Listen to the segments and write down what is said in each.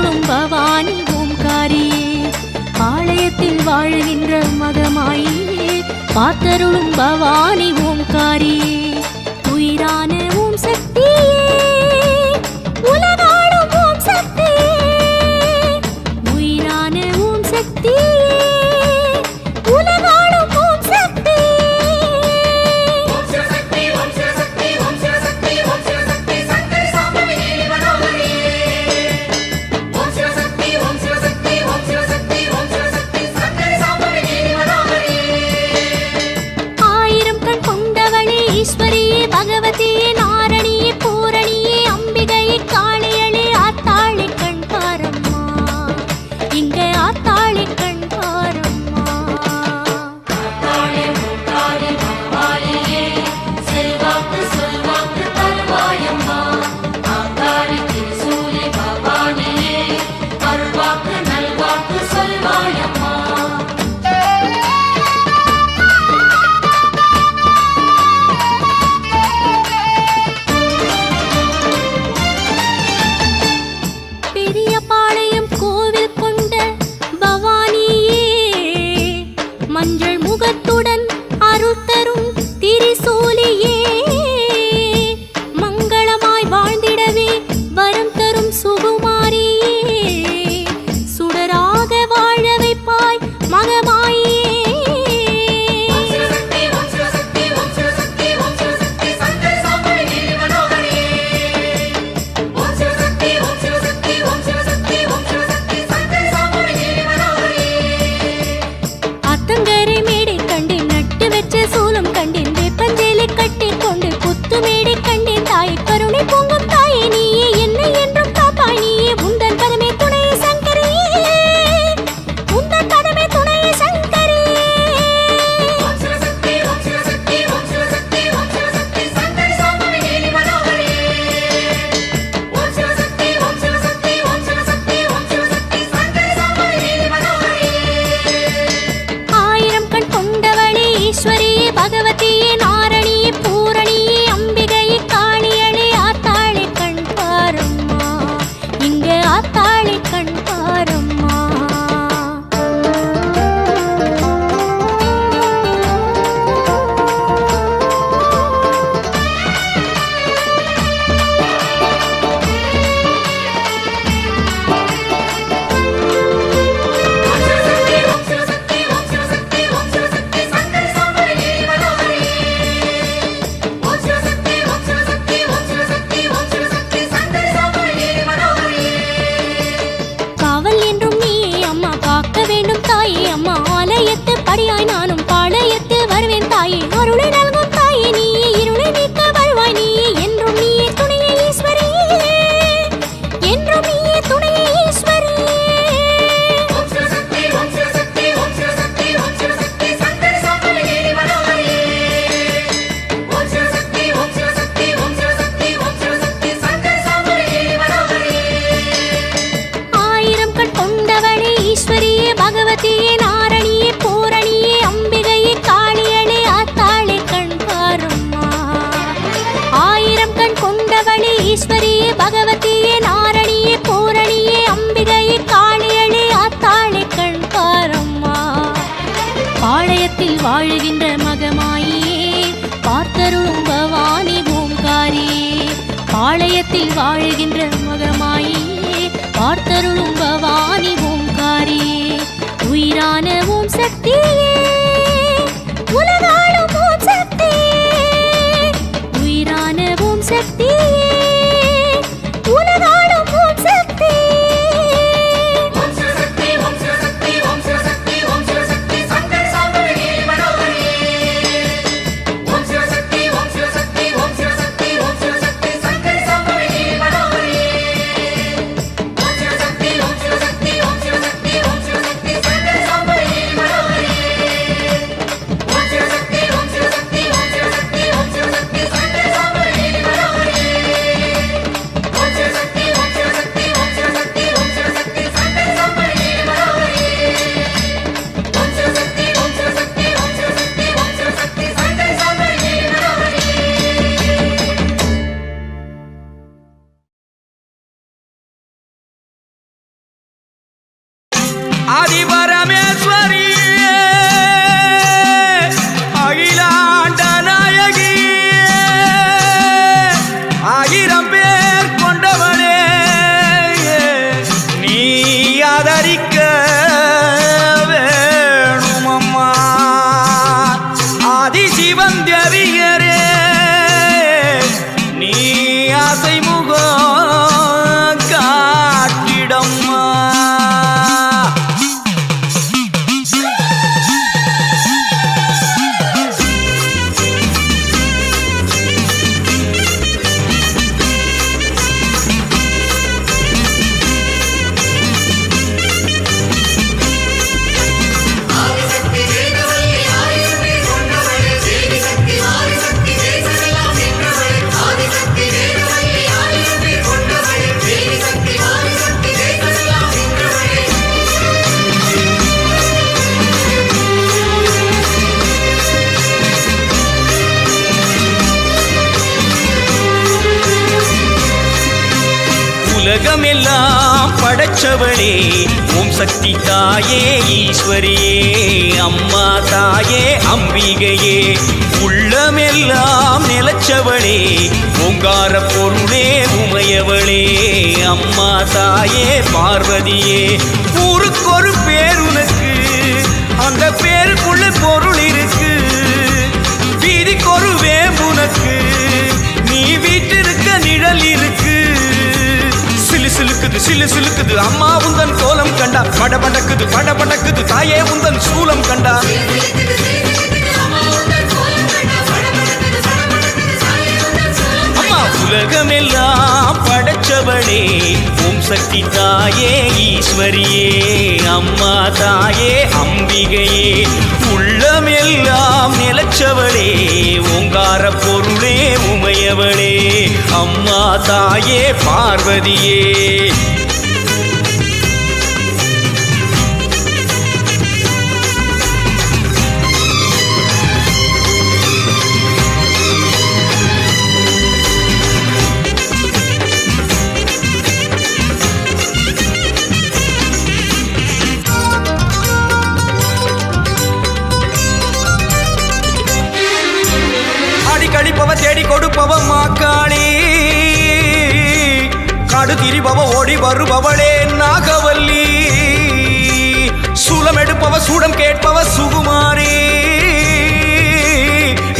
பார்த்தருளும் பவானி ஓம்காரியே பாளையத்தில் வாழுகின்ற மகமாயே பார்த்தருளும் பவானி ஓம்காரியே உயிரான ஓம் சக்தியே உலகாடும் ஓம் சக்தியே உயிரான ஓம் சக்தியே உலகாடும் ஓம் சக்தியே ஓம் சிவசக்தி ஓம் சிவசக்தி ஓம் சிவசக்தி ஓம் சிவசக்தி சங்கரி சாம்பவி நீலி மனோகரியே ஓம் சிவசக்தி ஓம் சிவசக்தி ஓம் சிவசக்தி ஓம் சிவசக்தி சங்கரி சாம்பவி நீலி மனோகரியே ஆயிரம் கண் கொண்டவளே ஈஸ்வரியே பகவதியே நாரணியே பூரணியே அம்பிகையே காளியளே ஆத்தாளி கண் பாரம்மா இங்க ஆத்தாளி கண் பாரம்மா ஆத்தாளி மூத்தாளி பவானியே செல்வாக்கு சொல்வாக்கு தருவாயம்மா ஆத்தாளி திரிசூலி பவானியே அருள்வாக்கு நல்வாக்கு சொல்வாயம்மா பெரியபாளையம் கோவில் கொண்ட பவானியே மஞ்சள் முகத்துடன் அருள் தரும் திரிசூலியே மங்களமாய் வாழ்ந்திடவே வரம் தரும் சுகுமாரியே சுடராக வாழ வைப்பாய் மகமாயே ஓம் சிவசக்தி ஓம் சிவசக்தி ஓம் சிவசக்தி ஓம் சிவசக்தி சங்கரி சாம்பவி நீலி மனோகரியே ஓம் சிவசக்தி ஓம் சிவசக்தி ஓம் சிவசக்தி ஓம் சிவசக்தி சங்கரி சாம்பவி நீலி மனோகரியே அத்தங்கரை மேடை கண்டேன் நட்டு வச்ச சூலம் கண்டேன் வேப்பஞ்சேலை கட்டி கொண்டு புத்து மேடை கண்டேன் தாய் கருணை பொங்கும் தாயே நீயே என்னை என்றும் காப்பாய் நீயே உந்தன் பதமே துணையே சங்கரியே உந்தன் பதமே துணையே சங்கரியே ஓம் சிவசக்தி ஓம் சிவசக்தி ஓம் சிவசக்தி ஓம் சிவசக்தி சங்கரி சாம்பவி நீலி மனோகரியே ஓம் சிவசக்தி ஓம் சிவசக்தி ஓம் சிவசக்தி ஓம் சிவசக்தி சங்கரி சாம்பவி நீலி மனோகரியே ஆயிரம் கண் கொண்டவளே ஈஸ்வரியே பகவதியே நாரணியே பூரணியே அம்பிகையே காளியளே ஆத்தாளி கண் பாரம்மா இங்க ஆத்தாளி கண் பாரம்மா ஓம் சிவசக்தி ஓம் சிவசக்தி ஓம் சிவசக்தி சங்கரி சாம்பவி நீலி மனோகரியே ஓம் சிவசக்தி ஓம் சிவசக்தி ஓம் சிவசக்தி ஓம் சிவசக்தி சங்கரி சாம்பவி நீலி மனோகரியே காவல் என்றும் நீயே அம்மா காக்க வேண்டும் தாயே அம்மா ஆலயத்து படியாய் நானும் பாளையத்தில் வருவேன் தாயே அருளை நல்கும் தாயே நீயே இருளை நீக்க வருவாய் நீயே என்றும் நீயே துணையே ஈஸ்வரியே என்றும் நீயே துணையே ஈஸ்வரியே ஓம் சிவசக்தி ஓம் சிவசக்தி ஓம் சிவசக்தி ஓம் சிவசக்தி சங்கரி சாம்பவி நீலி மனோகரியே ஓம் சிவசக்தி ஓம் சிவசக்தி ஓம் சிவசக்தி ஓம் சிவசக்தி சங்கரி சாம்பவி நீலி மனோகரியே ஆயிரம் கண் கொண்டவளே ஈஸ்வரியே பகவதியே நாரணியே பூரணியே அம்பிகையே காளியளே ஆத்தாளி கண் பாரம்மா ஆயிரம் கண் கொண்டவளே ஈஸ்வரியே பகவதியே நாரணியே பூரணியே அம்பிகையே காளியளே ஆத்தாளி கண் பாரம்மா பாளையத்தில் வாழுகின்ற மகமாயே பார்த்தருளும் பவானி ஓம்காரியே பாளையத்தில் வாழுகின்ற மகமாயே பார்த்தருளும் பவானி ஓம்காரியே உயிரான ஓம் சக்தியே உலகாடும் ஓம் சக்தியே உயிரான ஓம் சக்தியே உலகாடும் ஓம் சக்தியே ஓம் சிவசக்தி ஓம் சிவசக்தி ஓம் சிவசக்தி ஓம் சிவசக்தி சங்கரி சாம்பவி நீலி மனோகரியே ஓம் சிவசக்தி ஓம் சிவசக்தி ஓம் சிவசக்தி ஓம் சிவசக்தி சங்கரி சாம்பவி நீலி மனோகரியே ஓம் சிவசக்தி ஆதரிக்க வேணுமம்மா ஆதிசிவந்தரியரே நீ ஆசை முகம் காட்டிடம்மா உலகமெல்லாம் படைச்சவளே ஓம் சக்தி தாயே ஈஸ்வரியே அம்மா தாயே அம்பிகையே உள்ளமெல்லாம் நிலச்சவளே ஓங்கார பொருளே உமையவளே அம்மா தாயே பார்வதியே ஊருக்கொரு பேர் உனக்கு அந்த பேருக்குள்ள பொருள் இருக்கு வீதிக்கொரு வேம்புனக்கு நீ வீட்டிருக்க நிழல் இருக்கு சிலுக்குது சிலு சிலுக்குது அம்மா உந்தன் கோலம் கண்டா படபடக்குது தாயே உந்தன் சூலம் கண்டா அம்மா உலகமெல்லாம் படைச்சவளே ஓம் சக்தி தாயே ஈஸ்வரியே அம்மா தாயே அம்பிகையே உள்ளமெல்லாம் நிலச்சவளே ஓங்கார பொருளே உமையவளே அம்மா தாயே பார்வதியே கழிப்பவ தேடி கொடுப்பவ மாக்காளி காடு திரிபவ ஓடி வருபவளே நாகவல்லி சூலம் எடுப்பவ சூடம் கேட்பவ சுகுமாரி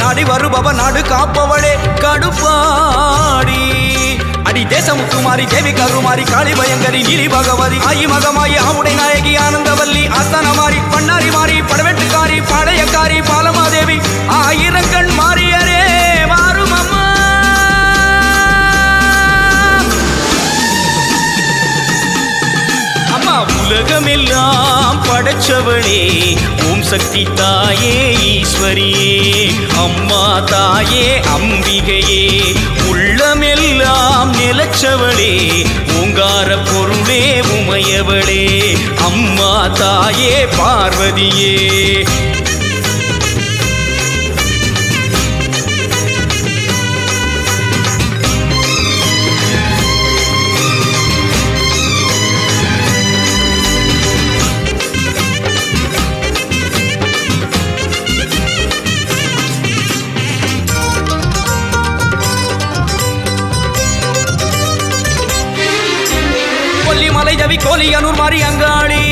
நாடி வருபவ நாடு காப்பவளே கடுப்பாடி அடி தேசமுத்துமாரி தேவி கருமாரி காளி பயங்கரி நீலி பகவதி ஆயி மகமாயி ஆவுடை நாயகி ஆனந்தவல்லி ஆஸ்தானமாரி பண்ணாரி மாறி படவெட்டுக்காரி பாளையக்காரி பாலமாதேவி ஆயிரங்கண் மாறியரே மாறும் அம்மா அம்மா உலகமெல்லாம் படைச்சவளே ஓம் சக்தி தாயே ஈஸ்வரியே அம்மா தாயே அம்பிகையே உள்ளமெல்லாம் நிலச்சவளே ஓங்கார பொருளே உமையவளே அம்மா தாயே பார்வதியே கோலியனூர் மாறி அங்காளி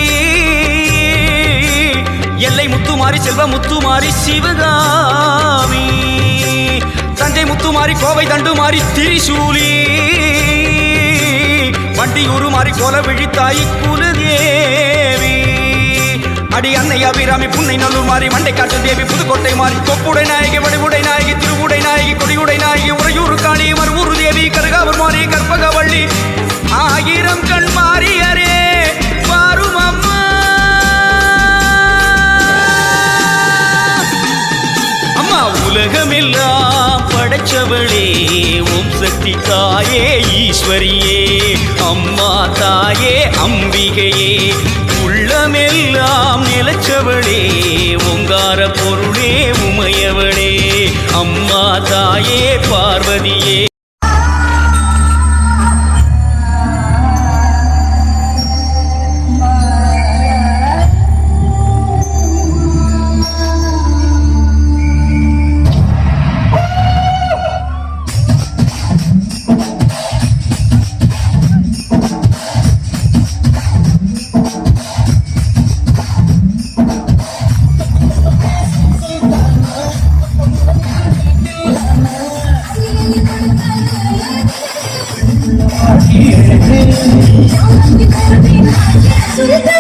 எல்லை முத்துமாரி செல்வ முத்துமாரி சிவகாமி தஞ்சை முத்துமாரி கோவை தண்டுமாரி திரிசூலி வண்டியூரு மாறி கோல விழித்தாய் குலதேவி அடி அன்னை அபிராமி புன்னை நல்லூர் மாறி மண்டை காட்டு தேவி புதுக்கோட்டை மாறி கொப்புடை நாயகி வடிவுடை நாயகி திருவுடை நாயகி கொடியுடை நாயகி உறையூர் காளி மறுவூர் தேவி கருகாவூர் மாறி கற்பகவள்ளி ஆயிரம் கண் மாறியரே வாரும் அம்மா அம்மா உலகமெல்லாம் படைச்சவளே ஓம் சக்தி தாயே ஈஸ்வரியே அம்மா தாயே அம்பிகையே உள்ளமெல்லாம் நிலச்சவளே ஓங்கார பொருளே உமையவளே அம்மா தாயே பார்வதியே Thank you.